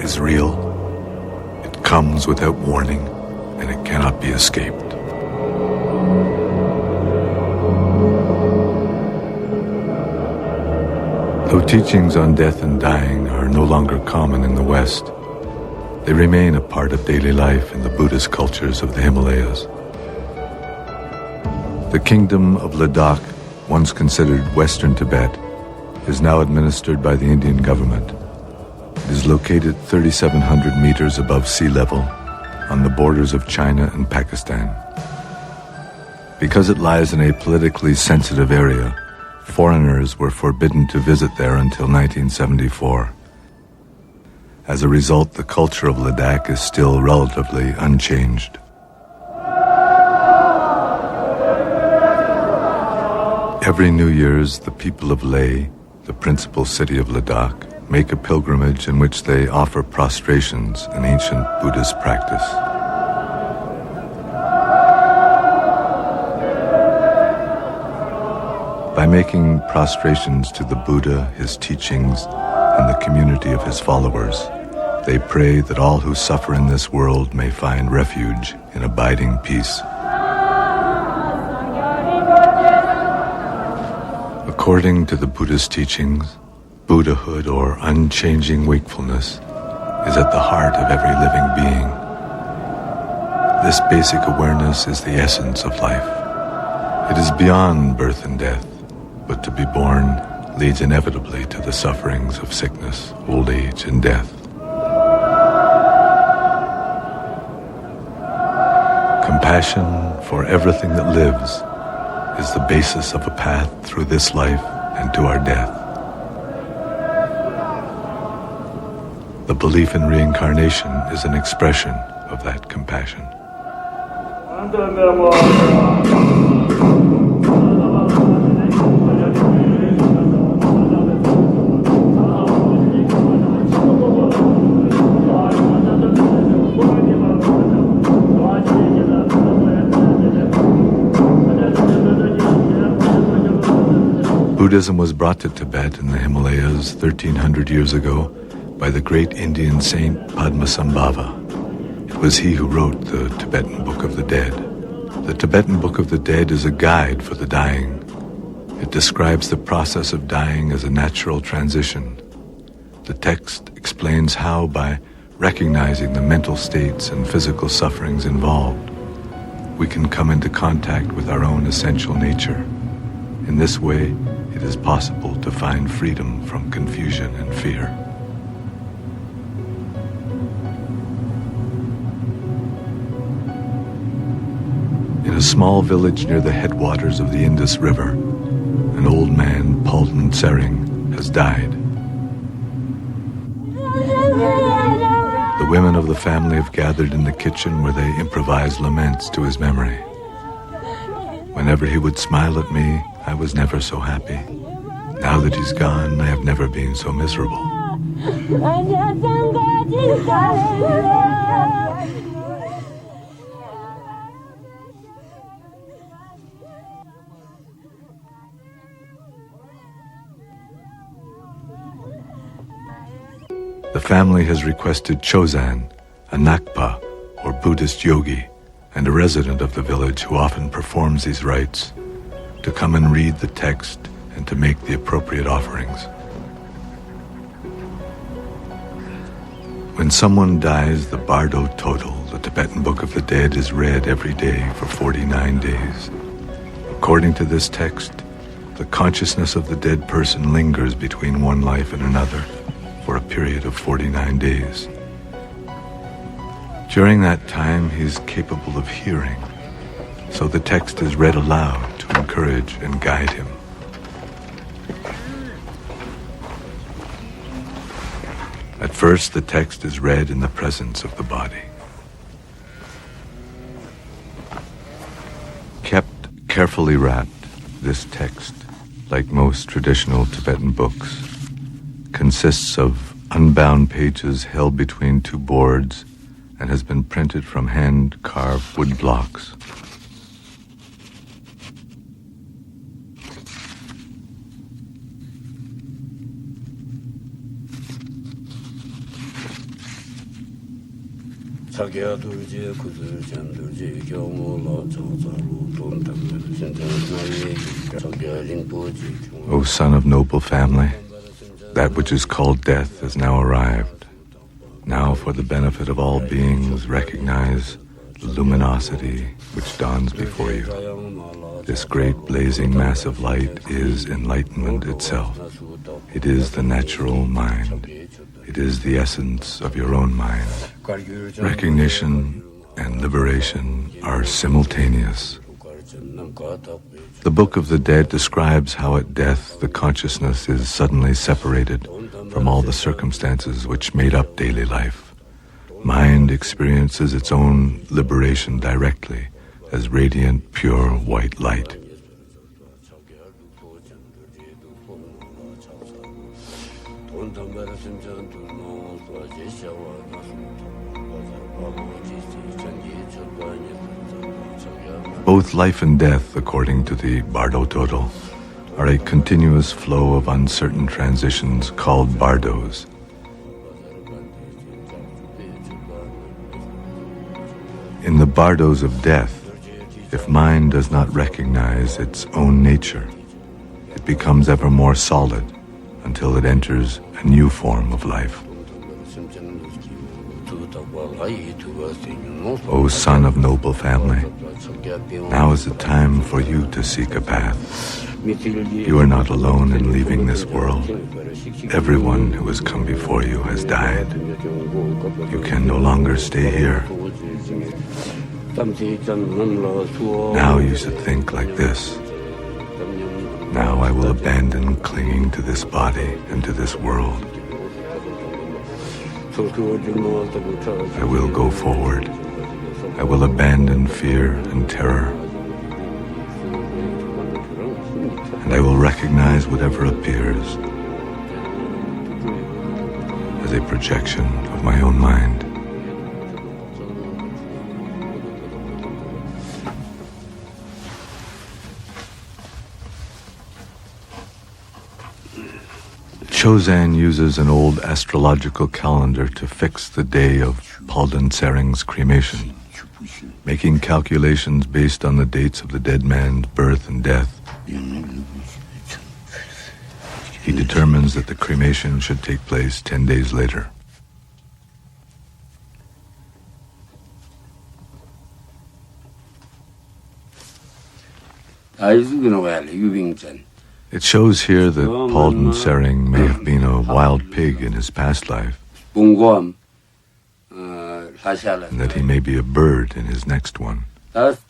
is real. It comes without warning, and it cannot be escaped. Though teachings on death and dying are no longer common in the West, they remain a part of daily life in the Buddhist cultures of the Himalayas. The kingdom of Ladakh, once considered Western Tibet, is now administered by the Indian government. It is located 3,700 meters above sea level on the borders of China and Pakistan. Because it lies in a politically sensitive area, foreigners were forbidden to visit there until 1974. As a result, the culture of Ladakh is still relatively unchanged. Every New Year's, the people of Leh, the principal city of Ladakh, make a pilgrimage in which they offer prostrations, an ancient Buddhist practice. By making prostrations to the Buddha, his teachings, and the community of his followers, they pray that all who suffer in this world may find refuge in abiding peace. According to the Buddhist teachings, Buddhahood, or unchanging wakefulness, is at the heart of every living being. This basic awareness is the essence of life. It is beyond birth and death, but to be born leads inevitably to the sufferings of sickness, old age, and death. Compassion for everything that lives is the basis of a path through this life and to our death. The belief in reincarnation is an expression of that compassion. Buddhism was brought to Tibet in the Himalayas 1,300 years ago by the great Indian saint Padmasambhava. It was he who wrote the Tibetan Book of the Dead. The Tibetan Book of the Dead is a guide for the dying. It describes the process of dying as a natural transition. The text explains how, by recognizing the mental states and physical sufferings involved, we can come into contact with our own essential nature. In this way, it is possible to find freedom from confusion and fear. In a small village near the headwaters of the Indus River, an old man, Paltan Sering, has died. The women of the family have gathered in the kitchen where they improvise laments to his memory. Whenever he would smile at me, I was never so happy. Now that he's gone, I have never been so miserable. The family has requested Chozan, a Nakpa, or Buddhist yogi, and a resident of the village who often performs these rites, to come and read the text and to make the appropriate offerings. When someone dies, the Bardo Total, the Tibetan Book of the Dead, is read every day for 49 days. According to this text, the consciousness of the dead person lingers between one life and another for a period of 49 days. During that time, he is capable of hearing, so the text is read aloud to encourage and guide him. At first, the text is read in the presence of the body. Kept carefully wrapped, this text, like most traditional Tibetan books, consists of unbound pages held between two boards and has been printed from hand-carved wood blocks. O son of noble family, that which is called death has now arrived. Now, for the benefit of all beings, recognize the luminosity which dawns before you. This great blazing mass of light is enlightenment itself. It is the natural mind. It is the essence of your own mind. Recognition and liberation are simultaneous. The Book of the Dead describes how at death the consciousness is suddenly separated from all the circumstances which made up daily life. Mind experiences its own liberation directly as radiant, pure white light. Both life and death, according to the Bardo Total, are a continuous flow of uncertain transitions called bardos. In the bardos of death, if mind does not recognize its own nature, it becomes ever more solid until it enters a new form of life. O son of noble family, now is the time for you to seek a path. You are not alone in leaving this world. Everyone who has come before you has died. You can no longer stay here. Now you should think like this. Now I will abandon clinging to this body and to this world. I will go forward. I will abandon fear and terror. And I will recognize whatever appears as a projection of my own mind. Chozan uses an old astrological calendar to fix the day of Palden Sering's cremation, making calculations based on the dates of the dead man's birth and death. He determines that the cremation should take place 10 days later. It shows here that Palden Sering may have been a wild pig in his past life, and that he may be a bird in his next one. But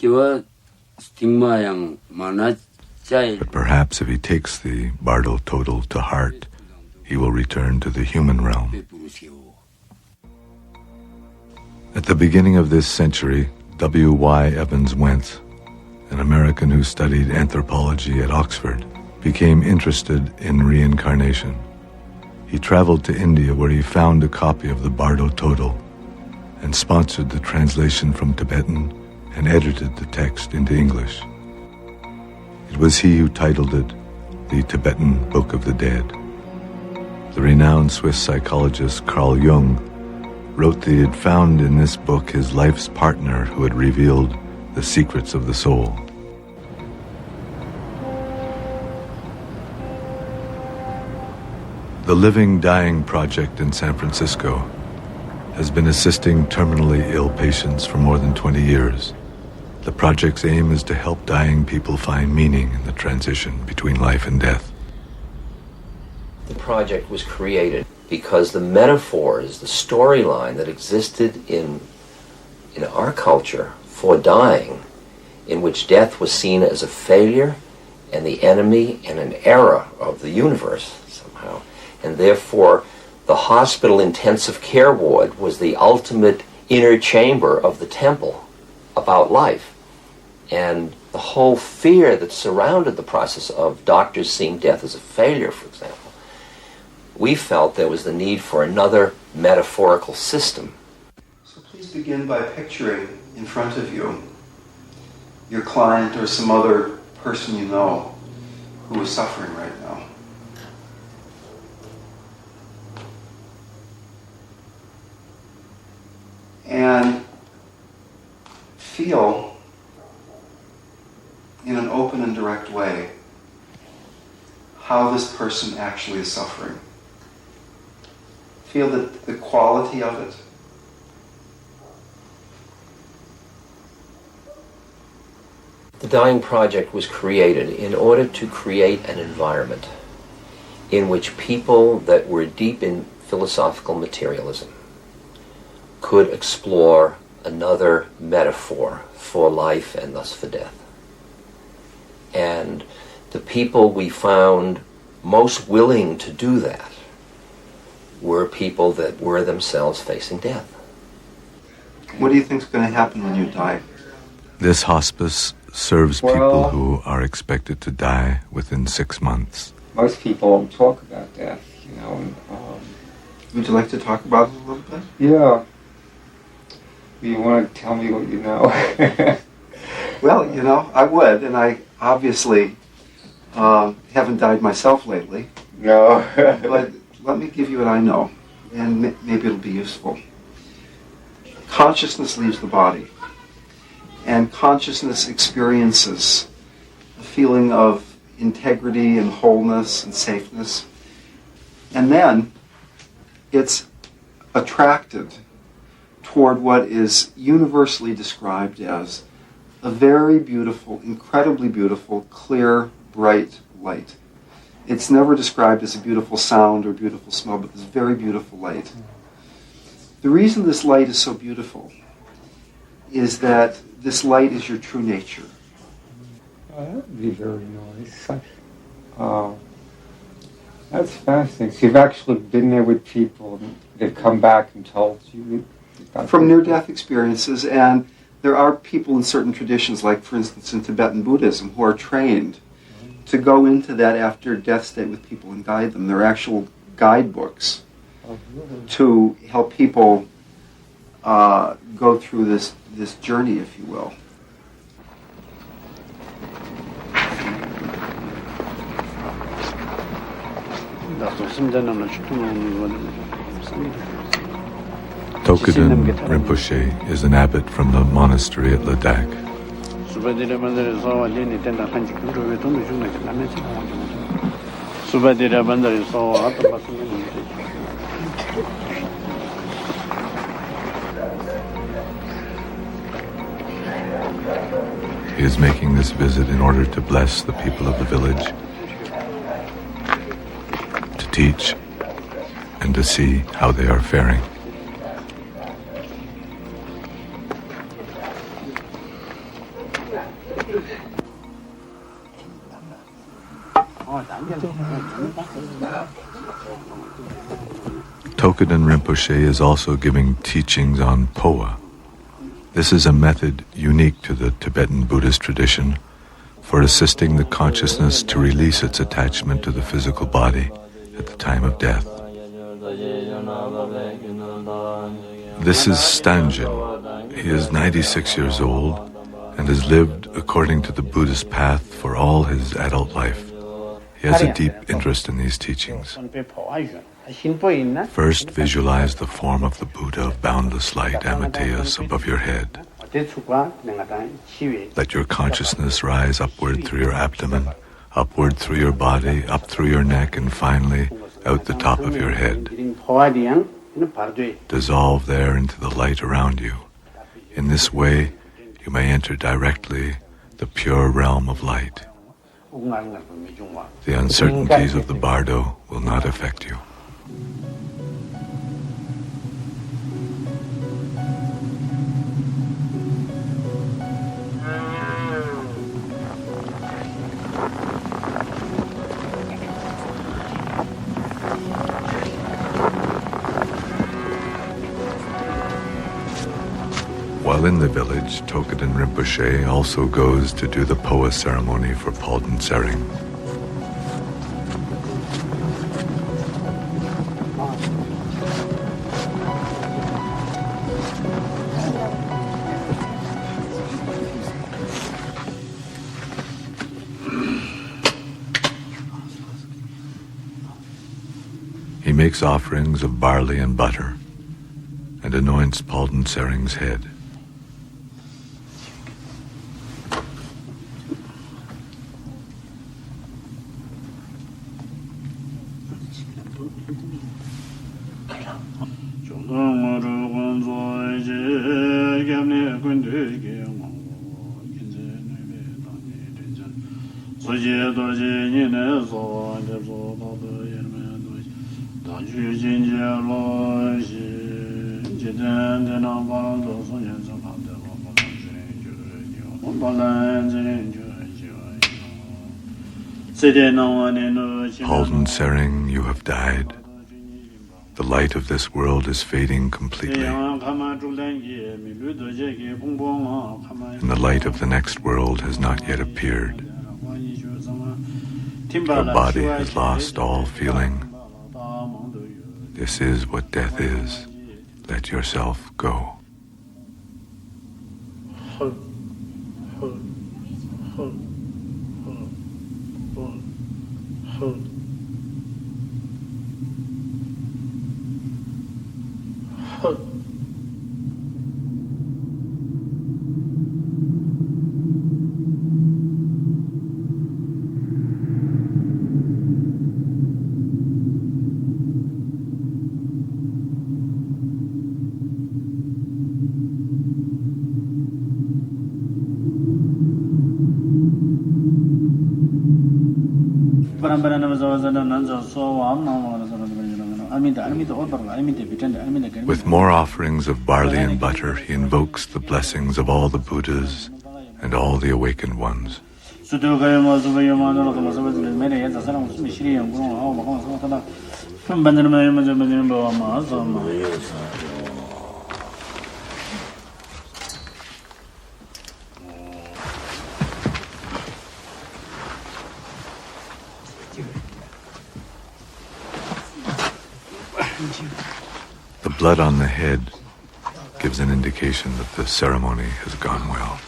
perhaps if he takes the Bardo Total to heart, he will return to the human realm. At the beginning of this century, W.Y. Evans Wentz, an American who studied anthropology at Oxford, became interested in reincarnation. He traveled to India where he found a copy of the Bardo Total and sponsored the translation from Tibetan and edited the text into English. It was he who titled it the Tibetan Book of the Dead. The renowned Swiss psychologist Carl Jung wrote that he had found in this book his life's partner who had revealed the secrets of the soul. The Living Dying Project in San Francisco has been assisting terminally ill patients for more than 20 years. The project's aim is to help dying people find meaning in the transition between life and death. The project was created because the metaphors, the storyline that existed in our culture for dying, in which death was seen as a failure and the enemy and an error of the universe somehow, and therefore the hospital intensive care ward was the ultimate inner chamber of the temple about life. And the whole fear that surrounded the process of doctors seeing death as a failure, for example, we felt there was the need for another metaphorical system. So please begin by picturing in front of you your client or some other person you know who is suffering right now. And feel in an open and direct way how this person actually is suffering. Feel the quality of it. The Dying Project was created in order to create an environment in which people that were deep in philosophical materialism could explore another metaphor for life and thus for death. And the people we found most willing to do that were people that were themselves facing death. What do you think is going to happen when you die? This hospice serves people who are expected to die within 6 months. Most people don't talk about death, you know. Would you like to talk about it a little bit? Yeah. You want to tell me what you know? Well, you know, I would, and I obviously haven't died myself lately. No. But let me give you what I know, and maybe it'll be useful. Consciousness leaves the body, and consciousness experiences a feeling of integrity and wholeness and safeness, and then it's attracted toward what is universally described as a very beautiful, incredibly beautiful, clear, bright light. It's never described as a beautiful sound or beautiful smell, but this very beautiful light. The reason this light is so beautiful is that this light is your true nature. That would be very nice. That's fascinating. So you've actually been there with people, and they've come back and told you? From near-death experiences, and there are people in certain traditions, like for instance in Tibetan Buddhism, who are trained to go into that after-death state with people and guide them. There are actual guidebooks to help people go through this journey, if you will. Tokuden Rinpoche is an abbot from the monastery at Ladakh. He is making this visit in order to bless the people of the village, to teach, and to see how they are faring. Tokuden Rinpoche is also giving teachings on POA. This is a method unique to the Tibetan Buddhist tradition for assisting the consciousness to release its attachment to the physical body at the time of death. This is Stanjin. He is 96 years old and has lived according to the Buddhist path for all his adult life. He has a deep interest in these teachings. First, visualize the form of the Buddha of boundless light, Amateus, above your head. Let your consciousness rise upward through your abdomen, upward through your body, up through your neck, and finally out the top of your head. Dissolve there into the light around you. In this way, you may enter directly the pure realm of light. The uncertainties of the bardo will not affect you. While in the village, Tokuden Rinpoche also goes to do the POA ceremony for Palden Tsering. He makes offerings of barley and butter and anoints Palden Tsering's head. Halden Sering, you have died. The light of this world is fading completely, and the light of the next world has not yet appeared. Your body has lost all feeling. This is what death is. Let yourself go. With more offerings of barley and butter, he invokes the blessings of all the Buddhas and all the awakened ones. The blood on the head gives an indication that the ceremony has gone well.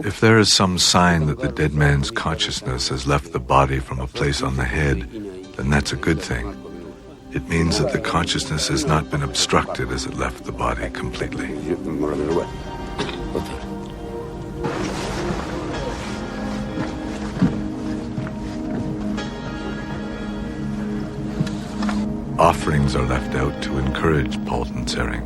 If there is some sign that the dead man's consciousness has left the body from a place on the head, then that's a good thing. It means that the consciousness has not been obstructed as it left the body completely. Offerings are left out to encourage Halden Sering.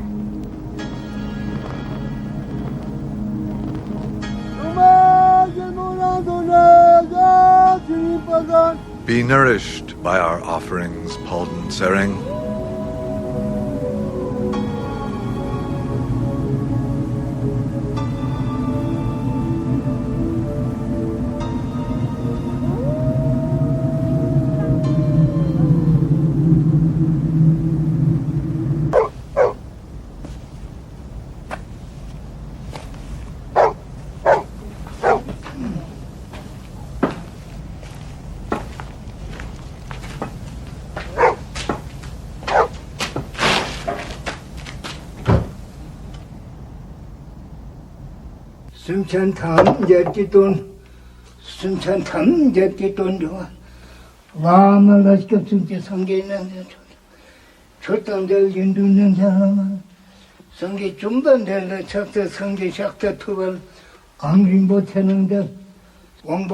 Be nourished by our offerings, Halden Sering.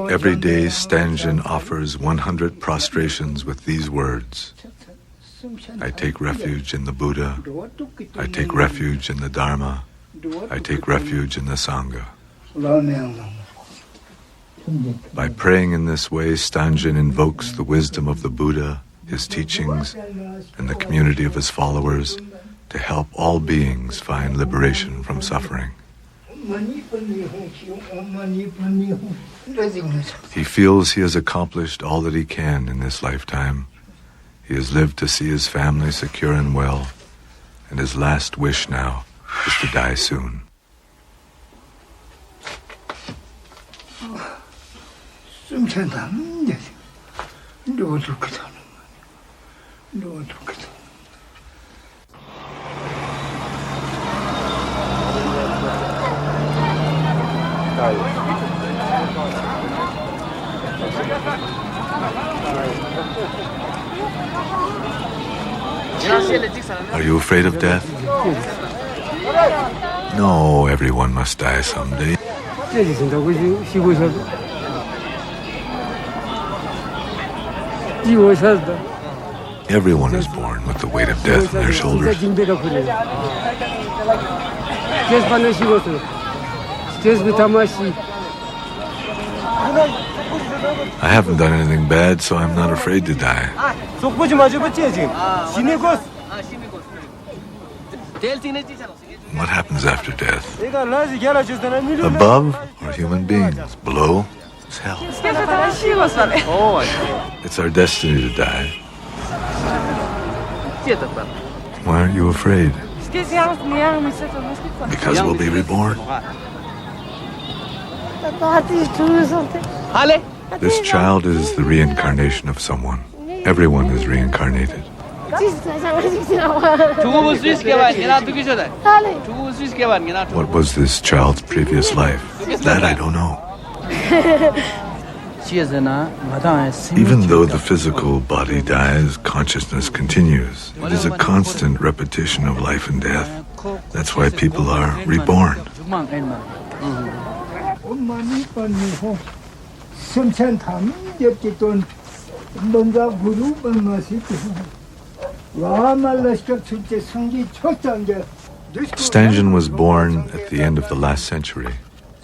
Every day Stangen offers 100 prostrations with these words: I take refuge in the Buddha, I take refuge in the Dharma, I take refuge in the Sangha. By praying in this way, Stangen invokes the wisdom of the Buddha, his teachings, and the community of his followers to help all beings find liberation from suffering. He feels he has accomplished all that he can in this lifetime. He has lived to see his family secure and well, and his last wish now is to die soon. Are you afraid of death? No, everyone must die someday. Everyone is born with the weight of death on their shoulders. I haven't done anything bad, so I'm not afraid to die. What happens after death? Above are human beings. Below is hell. It's our destiny to die. Why aren't you afraid? Because we'll be reborn. This child is the reincarnation of someone. Everyone is reincarnated. What was this child's previous life? That I don't know. Even though the physical body dies, consciousness continues. It is a constant repetition of life and death. That's why people are reborn. Stangen was born at the end of the last century.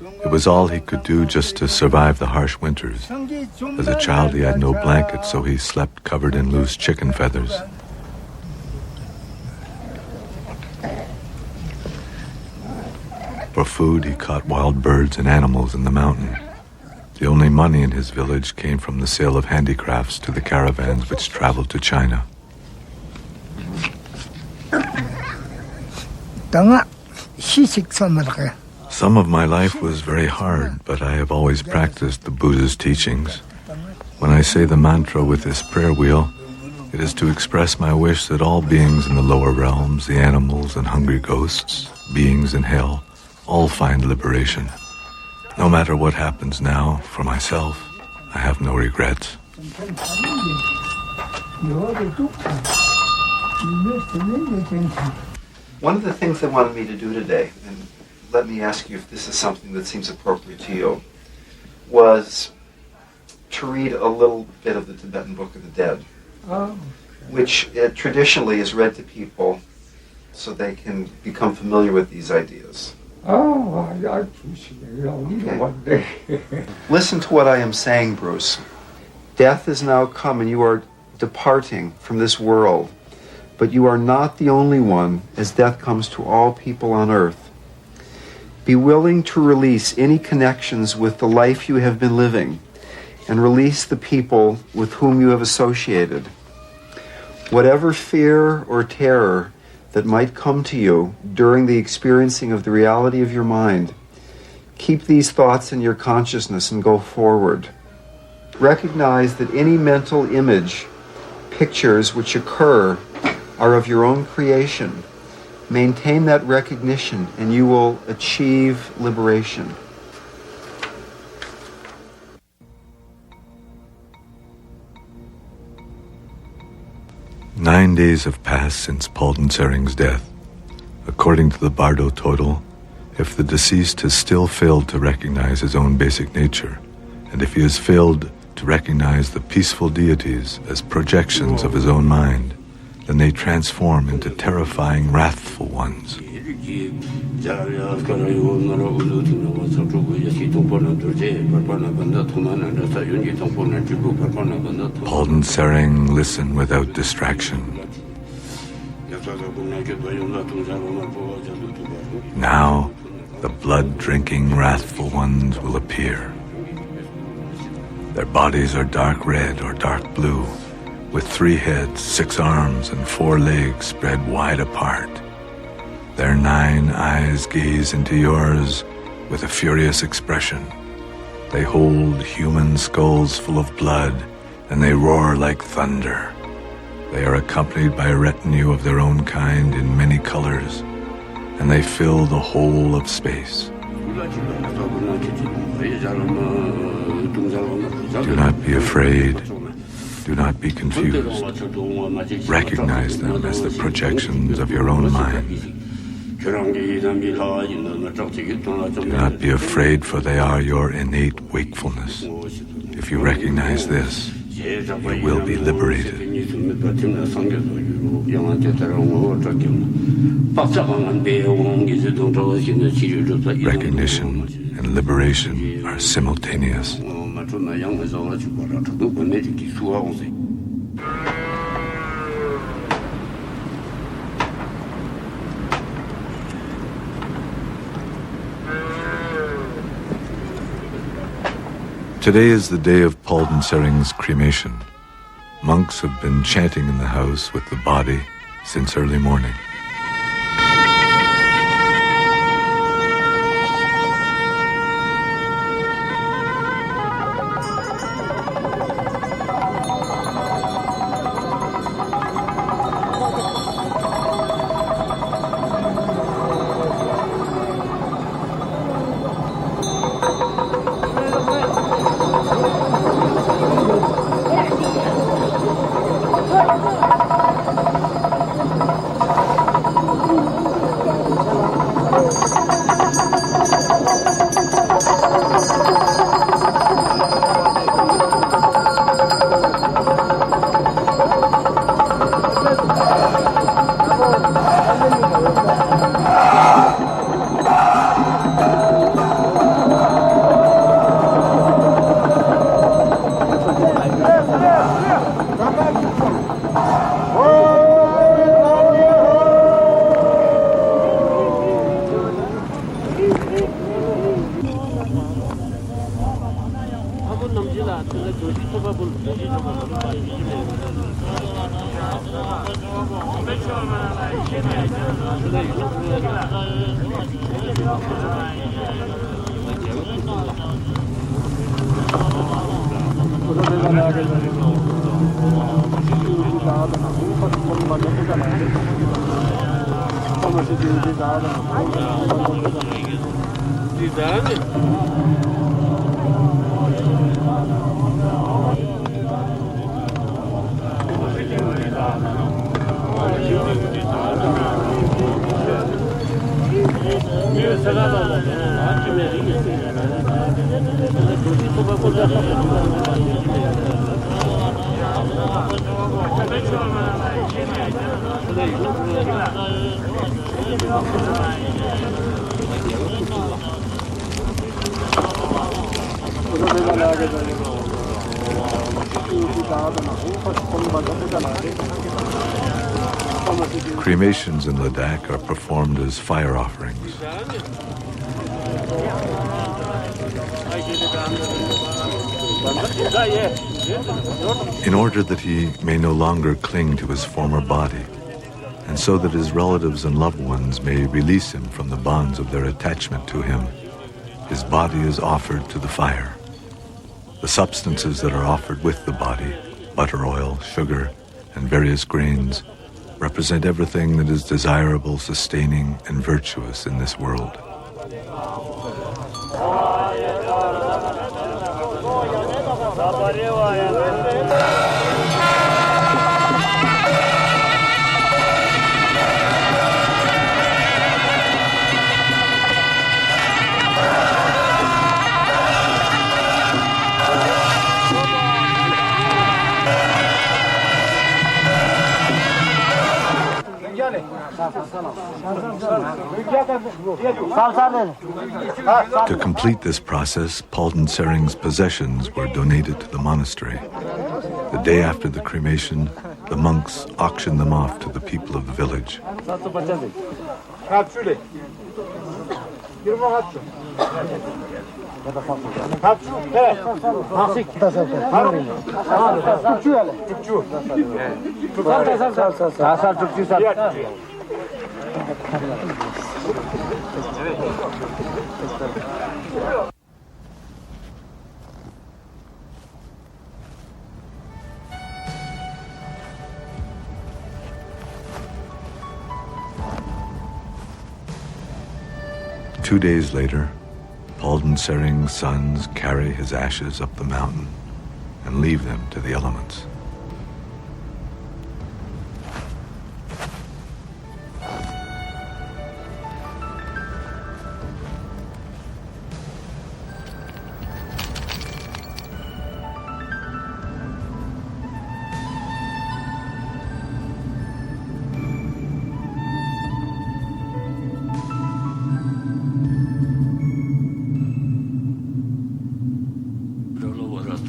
It was all he could do just to survive the harsh winters. As a child, he had no blanket, so he slept covered in loose chicken feathers. For food, he caught wild birds and animals in the mountain. The only money in his village came from the sale of handicrafts to the caravans which traveled to China. Some of my life was very hard, but I have always practiced the Buddha's teachings. When I say the mantra with this prayer wheel, it is to express my wish that all beings in the lower realms, the animals and hungry ghosts, beings in hell, all find liberation. No matter what happens now, for myself, I have no regrets. One of the things they wanted me to do today, and let me ask you if this is something that seems appropriate to you, was to read a little bit of the Tibetan Book of the Dead, which traditionally is read to people so they can become familiar with these ideas. I appreciate it. I'll read it one day. Listen to what I am saying, Bruce. Death is now come and you are departing from this world, but you are not the only one, as death comes to all people on earth. Be willing to release any connections with the life you have been living and release the people with whom you have associated. Whatever fear or terror that might come to you during the experiencing of the reality of your mind, keep these thoughts in your consciousness and go forward. Recognize that any mental image, pictures which occur are of your own creation. Maintain that recognition and you will achieve liberation. "9 days have passed since Palden Sering's death. According to the Bardo total, if the deceased has still failed to recognize his own basic nature, and if he has failed to recognize the peaceful deities as projections of his own mind, then they transform into terrifying, wrathful ones. Palden Sering listened without distraction. Now, the blood-drinking, wrathful ones will appear. Their bodies are dark red or dark blue, with 3 heads, 6 arms, and 4 legs spread wide apart. Their 9 eyes gaze into yours with a furious expression. They hold human skulls full of blood, and they roar like thunder. They are accompanied by a retinue of their own kind in many colors, and they fill the whole of space. Do not be afraid. Do not be confused. Recognize them as the projections of your own mind. Do not be afraid, for they are your innate wakefulness. If you recognize this, you will be liberated. Recognition and liberation are simultaneous. Today is the day of Paldensering's cremation. Monks have been chanting in the house with the body since early morning. Cremations in Ladakh are performed as fire offerings. In order that he may no longer cling to his former body, and so that his relatives and loved ones may release him from the bonds of their attachment to him, his body is offered to the fire. The substances that are offered with the body, butter, oil, sugar, and various grains, represent everything that is desirable, sustaining, and virtuous in this world. To complete this process, Paldensering's possessions were donated to the monastery. The day after the cremation, the monks auctioned them off to the people of the village. 2 days later, Palden Sering's sons carry his ashes up the mountain and leave them to the elements.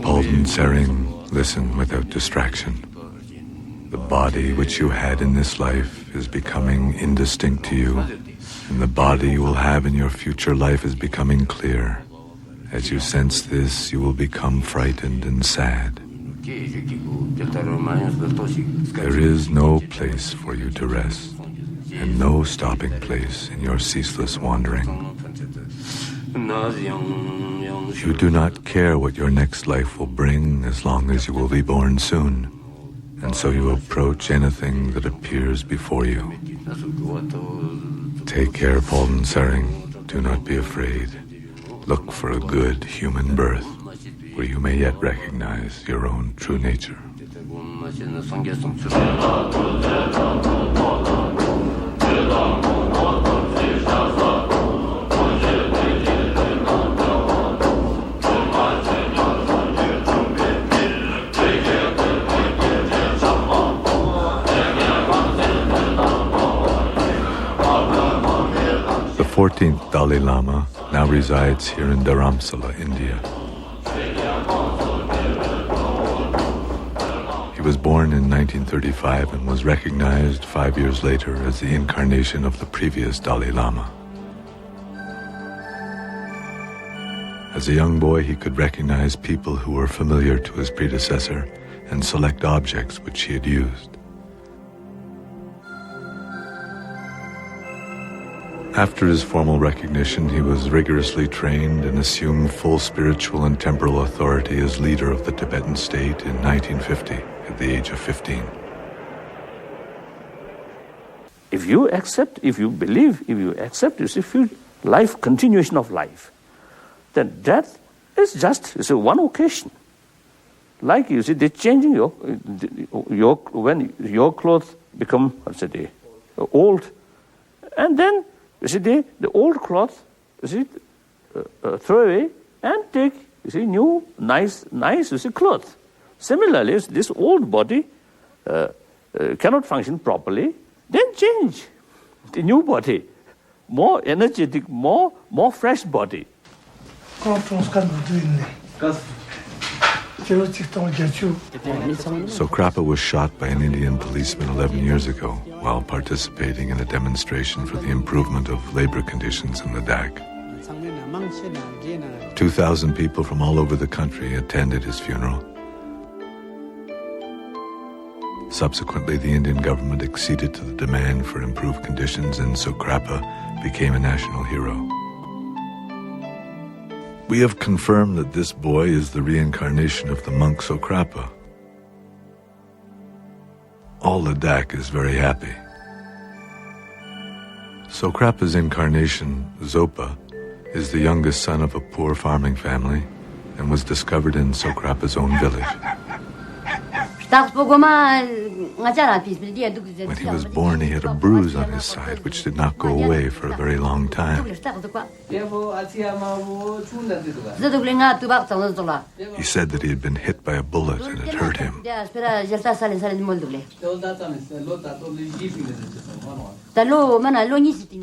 Palden Sering, listen without distraction. The body which you had in this life is becoming indistinct to you, and the body you will have in your future life is becoming clear. As you sense this, you will become frightened and sad. There is no place for you to rest, and no stopping place in your ceaseless wandering. You do not care what your next life will bring as long as you will be born soon, and so you approach anything that appears before you. Take care, Palden Sering. Do not be afraid. Look for a good human birth, where you may yet recognize your own true nature. The 14th Dalai Lama now resides here in Dharamsala, India. He was born in 1935 and was recognized 5 years later as the incarnation of the previous Dalai Lama. As a young boy, he could recognize people who were familiar to his predecessor and select objects which he had used. After his formal recognition, he was rigorously trained and assumed full spiritual and temporal authority as leader of the Tibetan state in 1950 at the age of 15. If you accept, if you believe, if you accept, you see, life, continuation of life, then death is just one occasion. Like you see, they're changing when your clothes become, old, and then you see, the old cloth, throw away and take, new, nice, cloth. Similarly, this old body cannot function properly, then change the new body, more energetic, more fresh body. Sokrapa was shot by an Indian policeman 11 years ago while participating in a demonstration for the improvement of labor conditions in Ladakh. 2,000 people from all over the country attended his funeral. Subsequently, the Indian government acceded to the demand for improved conditions, and Sokrapa became a national hero. We have confirmed that this boy is the reincarnation of the monk Sokrapa. All Ladakh is very happy. Sokrapa's incarnation, Zopa, is the youngest son of a poor farming family and was discovered in Sokrapa's own village. When he was born, he had a bruise on his side which did not go away for a very long time. He said that he had been hit by a bullet and it hurt him.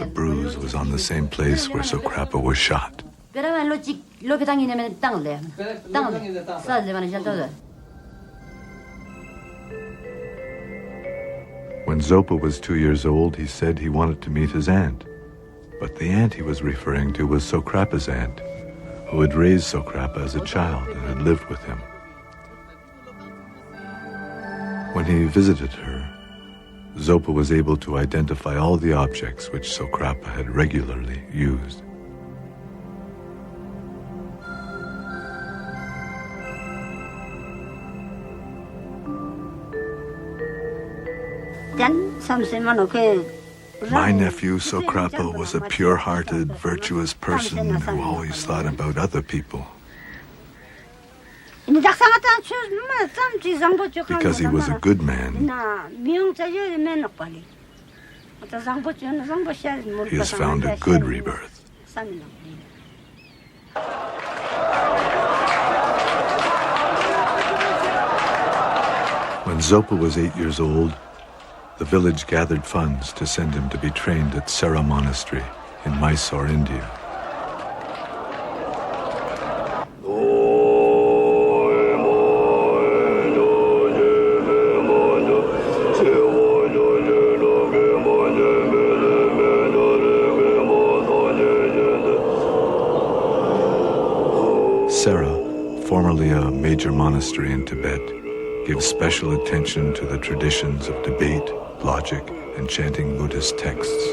The bruise was on the same place where Sokrapa was shot. When Zopa was 2 years old, he said he wanted to meet his aunt. But the aunt he was referring to was Sokrapa's aunt, who had raised Sokrapa as a child and had lived with him. When he visited her, Zopa was able to identify all the objects which Sokrapa had regularly used. Then something okay My nephew Sokrapa was a pure-hearted, virtuous person who always thought about other people. Because he was a good man, he has found a good rebirth. When Zopa was 8 years old, the village gathered funds to send him to be trained at Sera Monastery in Mysore, India. Sera, formerly a major monastery in Tibet, gives special attention to the traditions of debate, logic, and chanting Buddhist texts.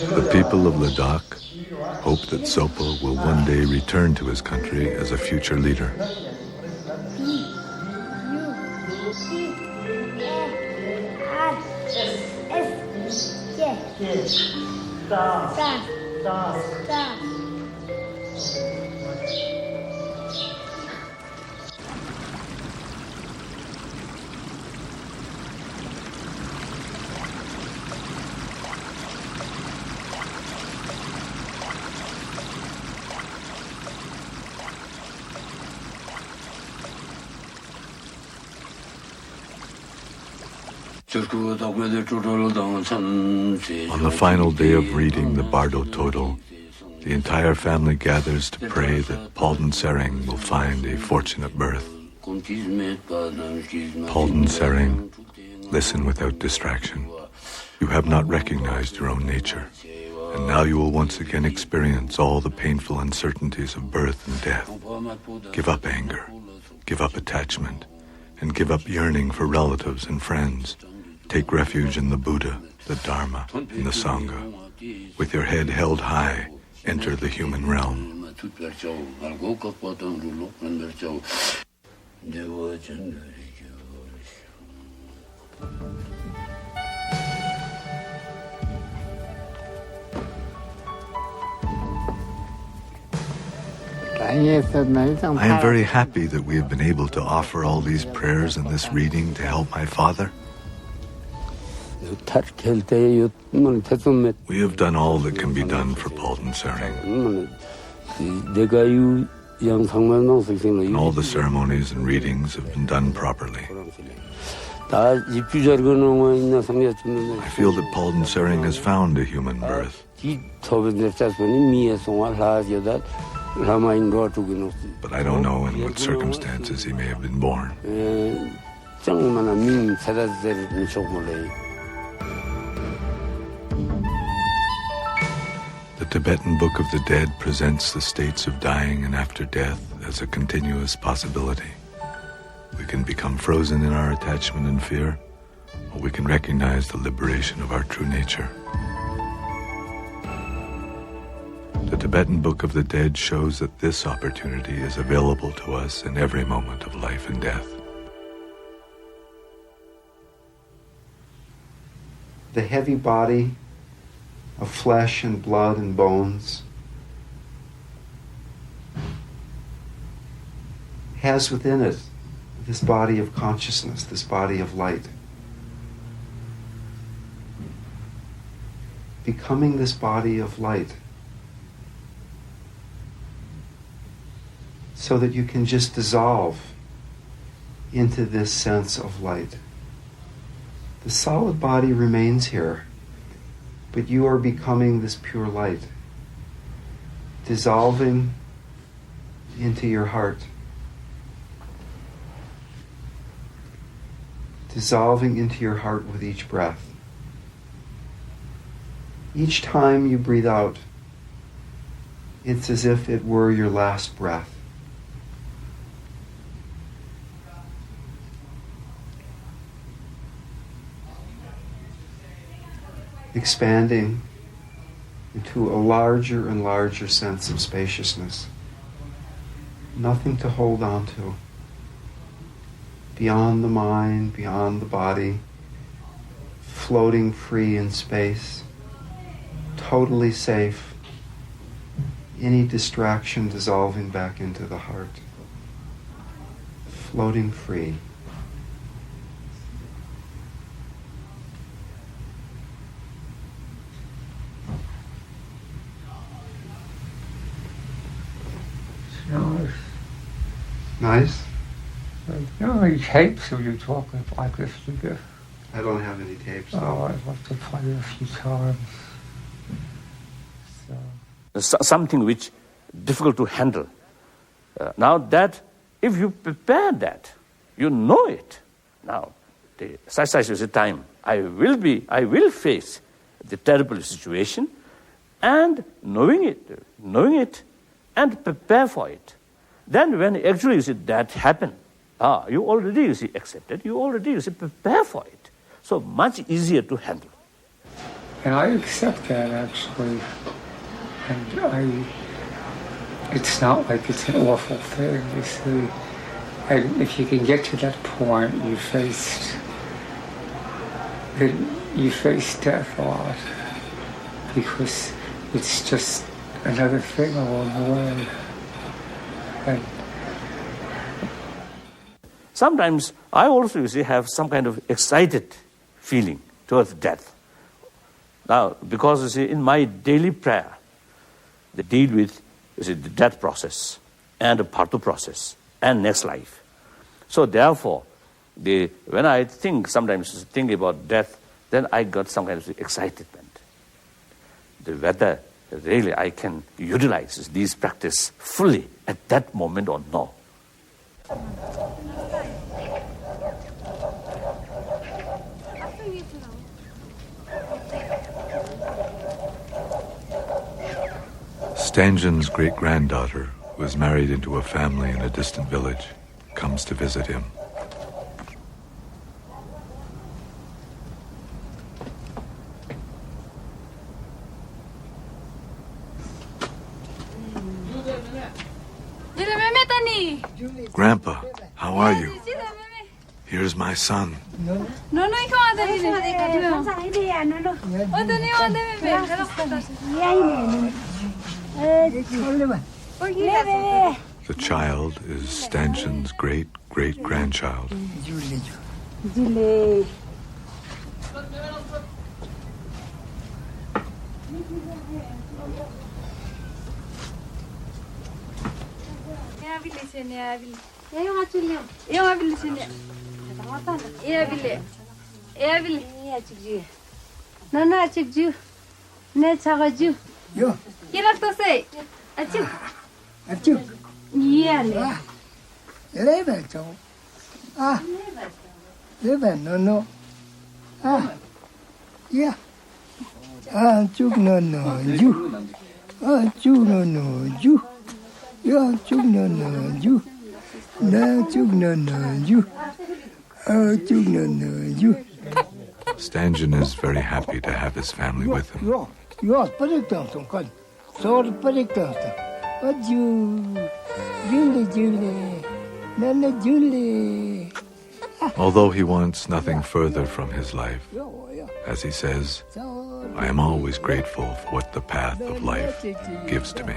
The people of Ladakh hope that Zopa will one day return to his country as a future leader. On the final day of reading the Bardo Total, the entire family gathers to pray that Palden Sering will find a fortunate birth. Palden Sering, listen without distraction. You have not recognized your own nature, and now you will once again experience all the painful uncertainties of birth and death. Give up anger, give up attachment, and give up yearning for relatives and friends. Take refuge in the Buddha, the Dharma, and the Sangha. With your head held high, enter the human realm. I am very happy that we have been able to offer all these prayers and this reading to help my father. We have done all that can be done for Palden Sering. And all the ceremonies and readings have been done properly. I feel that Palden Sering has found a human birth. But I don't know in what circumstances he may have been born. The Tibetan Book of the Dead presents the states of dying and after death as a continuous possibility. We can become frozen in our attachment and fear, or we can recognize the liberation of our true nature. The Tibetan Book of the Dead shows that this opportunity is available to us in every moment of life and death. The heavy body of flesh and blood and bones has within it this body of consciousness, this body of light. Becoming this body of light so that you can just dissolve into this sense of light. The solid body remains here, but you are becoming this pure light, dissolving into your heart, dissolving into your heart with each breath. Each time you breathe out, it's as if it were your last breath. Expanding into a larger and larger sense of spaciousness. Nothing to hold on to. Beyond the mind, beyond the body, floating free in space, totally safe. Any distraction dissolving back into the heart. Floating free. Nice? You know any tapes of you talking like this, do you? I don't have any tapes. Oh, I'd love to play it a few times. Something which difficult to handle. Now that, if you prepare that, you know it. Now, such is the time. I will face the terrible situation, and knowing it, and prepare for it. Then when actually that happen, you already accepted, you already prepare for it. So much easier to handle. And I accept that actually. And it's not like it's an awful thing, you see. And if you can get to that point, you face death a lot. Because it's just another thing along the way. And sometimes I also have some kind of excited feeling towards death. Now, because in my daily prayer, they deal with the death process and the parto process and next life. So therefore, when I sometimes think about death, then I got some kind of excitement. Whether really I can utilize these practice fully at that moment or no. Stangen's great-granddaughter, who was married into a family in a distant village, comes to visit him. Grandpa, how are you? Here's my son. The child is Stangen's great-great-grandchild. Stangen is very happy to have his family with him. Although he wants nothing further from his life, as he says, I am always grateful for what the path of life gives to me.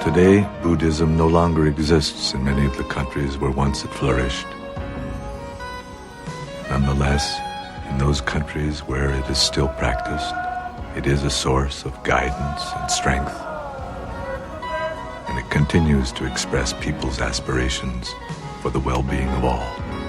Today, Buddhism no longer exists in many of the countries where once it flourished. Nonetheless, in those countries where it is still practiced, it is a source of guidance and strength, and it continues to express people's aspirations for the well-being of all.